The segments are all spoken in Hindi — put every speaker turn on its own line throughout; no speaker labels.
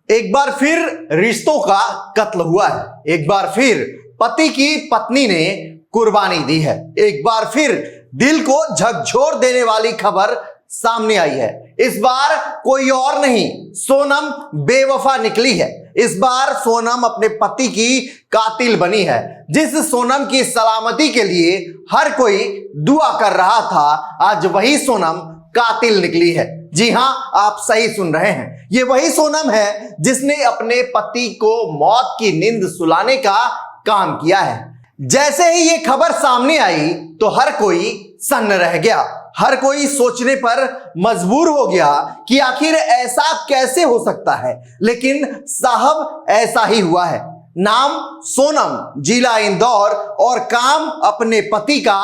एक बार फिर रिश्तों का कत्ल हुआ है। एक बार फिर पति की पत्नी ने कुर्बानी दी है। एक बार फिर दिल को झकझोर देने वाली खबर सामने आई है। इस बार कोई और नहीं, सोनम बेवफा निकली है। इस बार सोनम अपने पति की कातिल बनी है। जिस सोनम की सलामती के लिए हर कोई दुआ कर रहा था, आज वही सोनम कातिल निकली है। जी हां, आप सही सुन रहे हैं। ये वही सोनम है जिसने अपने पति को मौत की नींद सुलाने का काम किया है। जैसे ही ये खबर सामने आई तो हर कोई सन्न रह गया। हर कोई सोचने पर मजबूर हो गया कि आखिर ऐसा कैसे हो सकता है। लेकिन साहब, ऐसा ही हुआ है। नाम सोनम, जिला इंदौर और काम अपने पति का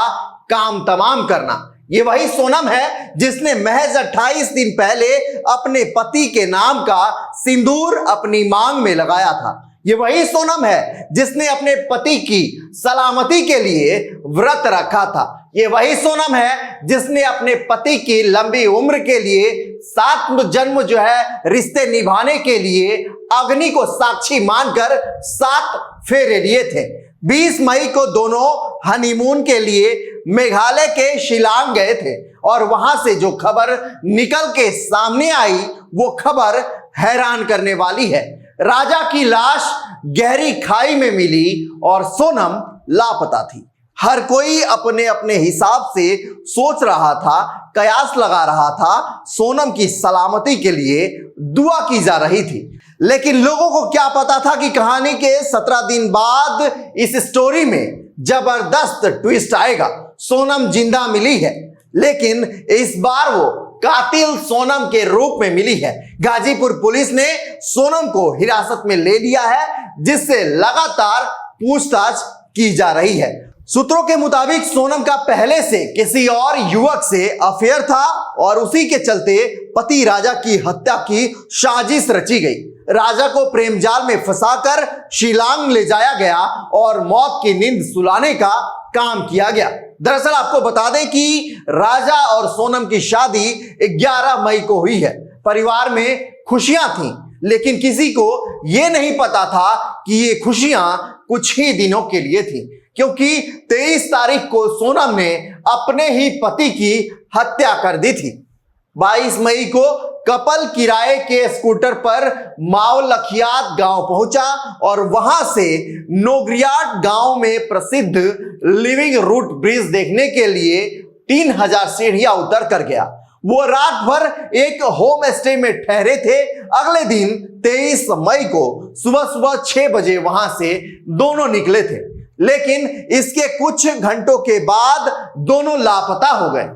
काम तमाम करना। ये वही सोनम है जिसने महज 28 दिन पहले अपने पति के नाम का सिंदूर अपनी मांग में लगाया था। ये वही सोनम है जिसने अपने पति की सलामती के लिए व्रत रखा था। ये वही सोनम है जिसने अपने पति की लंबी उम्र के लिए 7 जन्म रिश्ते निभाने के लिए अग्नि को साक्षी मानकर 7 फेरे लिए थे। 20 मई को दोनों हनीमून के लिए मेघालय के शिलांग गए थे और वहां से जो खबर निकल के सामने आई वो खबर हैरान करने वाली है। राजा की लाश गहरी खाई में मिली और सोनम लापता थी। हर कोई अपने अपने हिसाब से सोच रहा था, कयास लगा रहा था, सोनम की सलामती के लिए दुआ की जा रही थी। लेकिन लोगों को क्या पता था कि कहानी के 17 दिन बाद इस स्टोरी में जबरदस्त ट्विस्ट आएगा। सोनम जिंदा मिली है, लेकिन इस बार वो कातिल सोनम के रूप में मिली है। गाजीपुर पुलिस ने सोनम को हिरासत में ले लिया है, जिससे लगातार पूछताछ की जा रही है। सूत्रों के मुताबिक सोनम का पहले से किसी और युवक से अफेयर था और उसी के चलते पति राजा की हत्या की साजिश रची गई। राजा को प्रेम जाल में फंसाकर शिलांग ले जाया गया और मौत की नींद सुलाने का काम किया गया। दरअसल आपको बता दें कि राजा और सोनम की शादी 11 मई को हुई है। परिवार में खुशियां थीं, लेकिन किसी को यह नहीं पता था कि ये खुशियां कुछ ही दिनों के लिए थी, क्योंकि 23 तारीख को सोनम ने अपने ही पति की हत्या कर दी थी। 22 मई को कपल किराए के स्कूटर पर माओ लखियात गांव पहुंचा और वहां से नोगरियाट गांव में प्रसिद्ध लिविंग रूट ब्रिज देखने के लिए 3000 सीढ़ियां उतर कर गया। वो रात भर एक होम स्टे में ठहरे थे। अगले दिन 23 मई को सुबह 6 बजे वहां से दोनों निकले थे, लेकिन इसके कुछ घंटों के बाद दोनों लापता हो गए।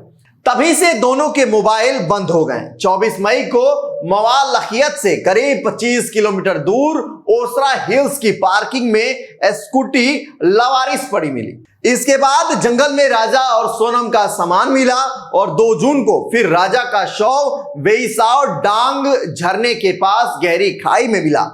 तभी से दोनों के मोबाइल बंद हो गए। 24 मई को मवाल लखियत से करीब 25 किलोमीटर दूर ओसरा हिल्स की पार्किंग में स्कूटी लवारिस पड़ी मिली। इसके बाद जंगल में राजा और सोनम का सामान मिला और 2 जून को फिर राजा का शव वेईसाव डांग झरने के पास गहरी खाई में मिला।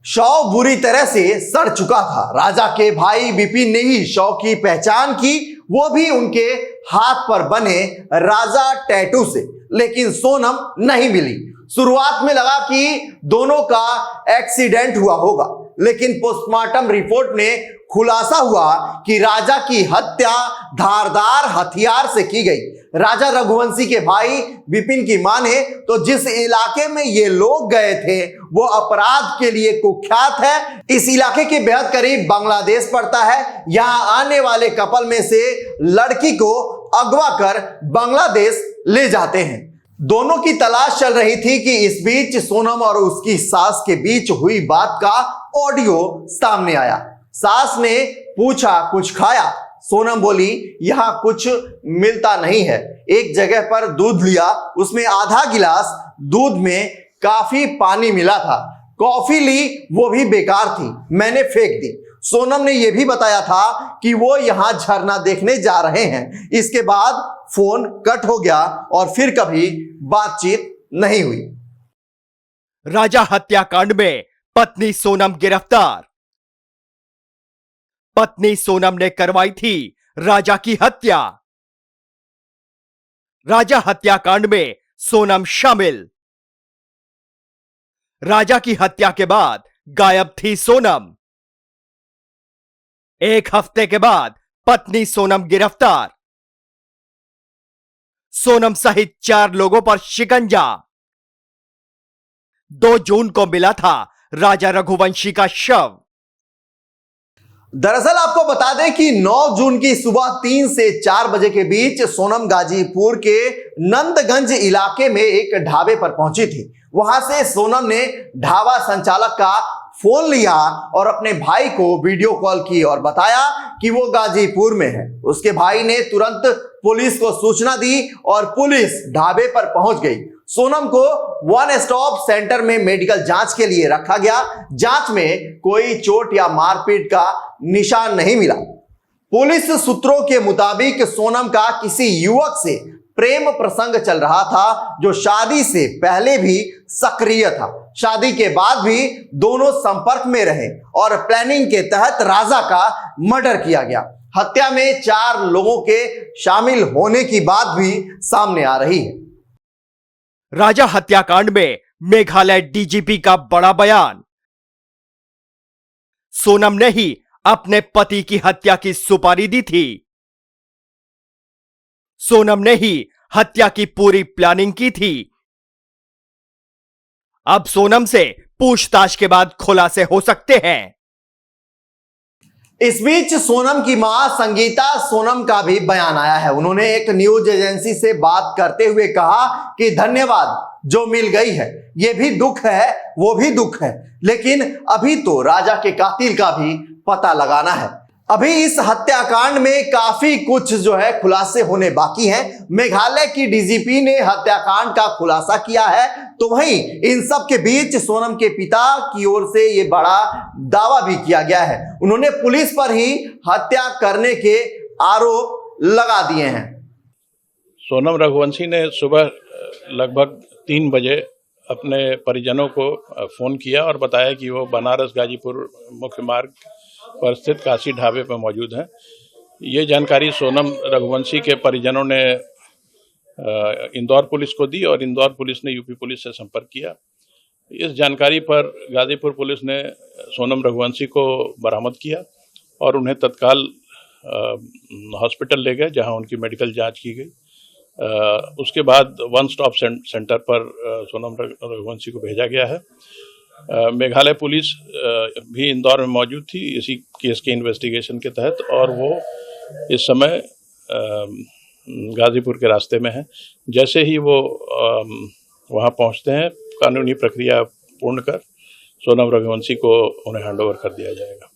शव बुरी तरह से सड़ चुका था। राजा के भाई विपिन ने ही शव की पहचान की, वो भी उनके हाथ पर बने राजा टैटू से, लेकिन सोनम नहीं मिली। शुरुआत में लगा कि दोनों का एक्सीडेंट हुआ होगा, लेकिन पोस्टमार्टम रिपोर्ट ने खुलासा हुआ कि राजा की हत्या धारदार हथियार से की गई। राजा रघुवंशी के भाई विपिन की माने तो जिस इलाके में ये लोग गए थे वो अपराध के लिए कुख्यात है। इस इलाके के बेहद करीब बांग्लादेश पड़ता है। यहां आने वाले कपल में से लड़की को अगवा कर बांग्लादेश ले जाते हैं। दोनों की तलाश चल रही थी कि इस बीच सोनम और उसकी सास के बीच हुई बात का ऑडियो सामने आया। सास ने पूछा, कुछ खाया? सोनम बोली, यहां कुछ मिलता नहीं है। एक जगह पर दूध लिया, उसमें आधा गिलास दूध में काफी पानी मिला था। कॉफी ली, वो भी बेकार थी, मैंने फेंक दी। सोनम ने यह भी बताया था कि वो यहां झरना देखने जा रहे हैं। इसके बाद फोन कट हो गया और फिर कभी बातचीत नहीं हुई।
राजा हत्याकांड में पत्नी सोनम गिरफ्तार। पत्नी सोनम ने करवाई थी राजा की हत्या। राजा हत्याकांड में सोनम शामिल। राजा की हत्या के बाद गायब थी सोनम। एक हफ्ते के बाद पत्नी सोनम गिरफ्तार। सोनम सहित 4 लोगों पर शिकंजा। 2 जून को मिला था राजा रघुवंशी का शव।
दरअसल आपको बता दें कि 9 जून की सुबह 3 से 4 बजे के बीच सोनम गाजीपुर के नंदगंज इलाके में एक ढाबे पर पहुंची थी। वहां से सोनम ने ढाबा संचालक का फोन लिया और अपने भाई को वीडियो कॉल की और बताया कि वो गाजीपुर में है। उसके भाई ने तुरंत पुलिस को सूचना दी और पुलिस ढाबे पर पहुंच गई। सोनम को 1 स्टॉप सेंटर में मेडिकल जांच के लिए रखा गया। जांच में कोई चोट या मारपीट का निशान नहीं मिला। पुलिस सूत्रों के मुताबिक सोनम का किसी युवक से प्रेम प्रसंग चल रहा था, जो शादी से पहले भी सक्रिय था। शादी के बाद भी दोनों संपर्क में रहे और प्लानिंग के तहत राजा का मर्डर किया गया। हत्या में 4 लोगों के शामिल होने की बात भी सामने आ रही है।
राजा हत्याकांड में मेघालय डीजीपी का बड़ा बयान। सोनम ने ही अपने पति की हत्या की सुपारी दी थी। सोनम ने ही हत्या की पूरी प्लानिंग की थी। अब सोनम से पूछताछ के बाद खुलासे हो सकते हैं।
इस बीच सोनम की मां संगीता सोनम का भी बयान आया है। उन्होंने एक न्यूज एजेंसी से बात करते हुए कहा कि धन्यवाद, जो मिल गई है। यह भी दुख है, वो भी दुख है, लेकिन अभी तो राजा के कातिल का भी पता लगाना है। अभी इस हत्याकांड में काफी कुछ जो है खुलासे होने बाकी हैं। मेघालय की डीजीपी ने हत्याकांड का खुलासा किया है, तो वहीं इन सब के बीच सोनम के पिता की ओर से ये बड़ा दावा भी किया गया है। उन्होंने पुलिस पर ही हत्या करने के आरोप लगा दिए हैं।
सोनम रघुवंशी ने सुबह लगभग 3 बजे अपने परिजनों को फोन किया और बताया कि वो बनारस गाजीपुर मुख्य मार्ग पर स्थित काशी ढाबे पर मौजूद हैं। ये जानकारी सोनम रघुवंशी के परिजनों ने इंदौर पुलिस को दी और इंदौर पुलिस ने यूपी पुलिस से संपर्क किया। इस जानकारी पर गाजीपुर पुलिस ने सोनम रघुवंशी को बरामद किया और उन्हें तत्काल हॉस्पिटल ले गए, जहां उनकी मेडिकल जांच की गई। उसके बाद 1 स्टॉप सेंटर पर सोनम रघुवंशी को भेजा गया है। मेघालय पुलिस भी इंदौर में मौजूद थी इसी केस के इन्वेस्टिगेशन के तहत, और वो इस समय गाजीपुर के रास्ते में है। जैसे ही वो वहाँ पहुँचते हैं, कानूनी प्रक्रिया पूर्ण कर सोनम रघुवंशी को उन्हें हैंडओवर कर दिया जाएगा।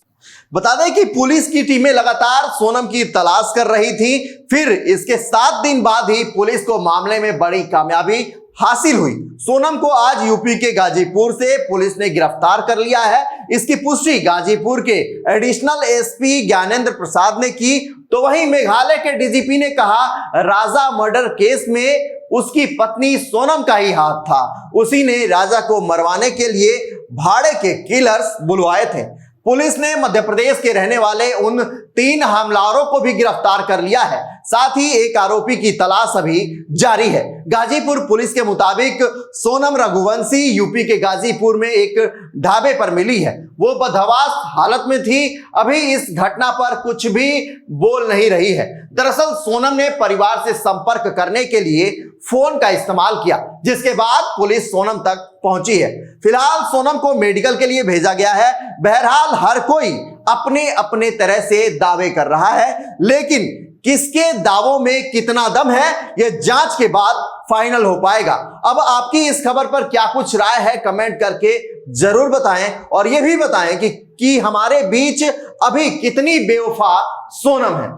बता दें कि पुलिस की टीमें लगातार सोनम की तलाश कर रही थी। फिर इसके 7 दिन बाद ही पुलिस को मामले में बड़ी कामयाबी हासिल हुई। सोनम को आज यूपी के गाजीपुर से पुलिस ने गिरफ्तार कर लिया है। इसकी पुष्टि गाजीपुर के एडिशनल एसपी ज्ञानेंद्र प्रसाद ने की। तो वहीं मेघालय के डीजीपी ने कहा, राजा मर्डर केस में उसकी पत्नी सोनम का ही हाथ था। उसी ने राजा को मरवाने के लिए भाड़े के किलर्स बुलवाए थे। पुलिस ने मध्य प्रदेश के रहने वाले उन 3 हमलावरों को भी गिरफ्तार कर लिया है। साथ ही एक आरोपी की तलाश अभी जारी है। गाजीपुर पुलिस के मुताबिक सोनम रघुवंशी यूपी के गाजीपुर में एक ढाबे पर मिली है। वो बदहवास हालत में थी। अभी इस घटना पर कुछ भी बोल नहीं रही है। दरअसल सोनम ने परिवार से संपर्क करने के लिए फोन का इस्तेमाल किया, जिसके बाद पुलिस सोनम तक पहुंची है। फिलहाल सोनम को मेडिकल के लिए भेजा गया है। बहरहाल हर कोई अपने अपने तरह से दावे कर रहा है, लेकिन किसके दावों में कितना दम है, यह जांच के बाद फाइनल हो पाएगा। अब आपकी इस खबर पर क्या कुछ राय है, कमेंट करके जरूर बताएं और यह भी बताएं कि हमारे बीच अभी कितनी बेवफा सोनम है।